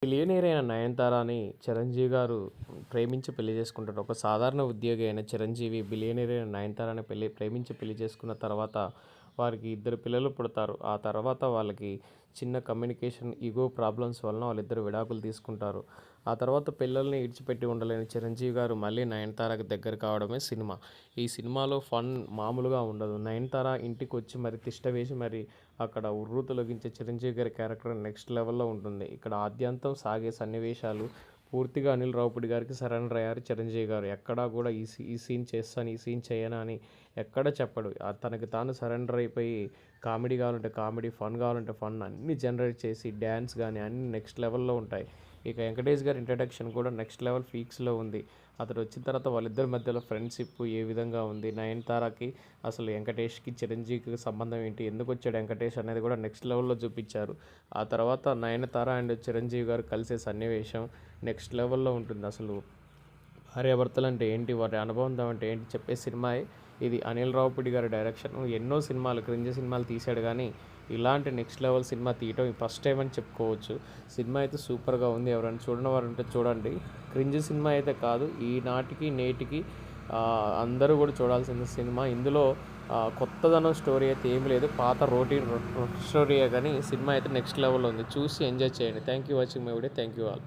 Billionaire అయిన నయనతారని చిరంజీవి గారు ప్రేమించి పెళ్లి చేసుకుంటారు. ఒక సాధారణ ఉద్యోగి అయిన చిరంజీవి బిలియనీర్ అయిన నయనతారని ప్రేమించి పెళ్లి చేసుకున్న తర్వాత వారికి ఇద్దరు పిల్లలు పుడతారు. ఆ తర్వాత వాళ్ళకి చిన్న కమ్యూనికేషన్ ఈగో ప్రాబ్లమ్స్ వలన వాళ్ళిద్దరు విడాకులు తీసుకుంటారు. ఆ తర్వాత పిల్లల్ని ఇడిచిపెట్టి ఉండలేని చిరంజీవి గారు మళ్ళీ నయనతారకి దగ్గర కావడమే సినిమా. ఈ సినిమాలో ఫన్ మామూలుగా ఉండదు. నయనతార ఇంటికి వచ్చి మరి తిష్ట వేసి మరి అక్కడ ఉర్రూ తొలగించే చిరంజీవి గారి క్యారెక్టర్ నెక్స్ట్ లెవెల్లో ఉంటుంది. ఇక్కడ ఆద్యంతం సాగే సన్నివేశాలు పూర్తిగా అనిల్ రావిపూడి గారికి సరెండర్ అయ్యారు చిరంజీవి గారు. ఎక్కడా కూడా ఈ సీన్ చేస్తాను, ఈ సీన్ చేయను అని ఎక్కడ చెప్పడు. తనకి తాను సరెండర్ అయిపోయి కామెడీ కావాలంటే కామెడీ, ఫన్ కావాలంటే ఫన్ అన్నీ జనరేట్ చేసి డ్యాన్స్ కానీ అన్నీ నెక్స్ట్ లెవెల్లో ఉంటాయి. ఇక వెంకటేష్ గారి ఇంట్రడక్షన్ కూడా నెక్స్ట్ లెవెల్ పీక్స్లో ఉంది. అతడు వచ్చిన తర్వాత వాళ్ళిద్దరి మధ్యలో ఫ్రెండ్షిప్ ఏ విధంగా ఉంది, నయనతారకి అసలు వెంకటేష్కి చిరంజీవికి సంబంధం ఏంటి, ఎందుకు వచ్చాడు వెంకటేష్ అనేది కూడా నెక్స్ట్ లెవెల్లో చూపించారు. ఆ తర్వాత నయనతార అండ్ చిరంజీవి గారు కలిసే సన్నివేశం నెక్స్ట్ లెవెల్లో ఉంటుంది. అసలు భార్యాభర్తలు అంటే ఏంటి, వారి అనుబంధం అంటే ఏంటి చెప్పే సినిమా ఇది. అనిల్ రావిపూడి గారి డైరెక్షన్. ఎన్నో సినిమాలు క్రింజ్ సినిమాలు తీశాడు కానీ ఇలాంటి నెక్స్ట్ లెవెల్ సినిమా తీయటం ఫస్ట్ టైం అని చెప్పుకోవచ్చు. సినిమా అయితే సూపర్గా ఉంది. ఎవరైనా చూడని వారు ఉంటే చూడండి. క్రింజ్ సినిమా అయితే కాదు, ఈనాటికి నేటికి అందరూ కూడా చూడాల్సిన సినిమా. ఇందులో కొత్తదనం స్టోరీ అయితే ఏమీ లేదు, పాత రోటీన్ స్టోరీయే కానీ సినిమా అయితే నెక్స్ట్ లెవెల్లో ఉంది. చూసి ఎంజాయ్ చేయండి. Thank you watching my video. Thank you all.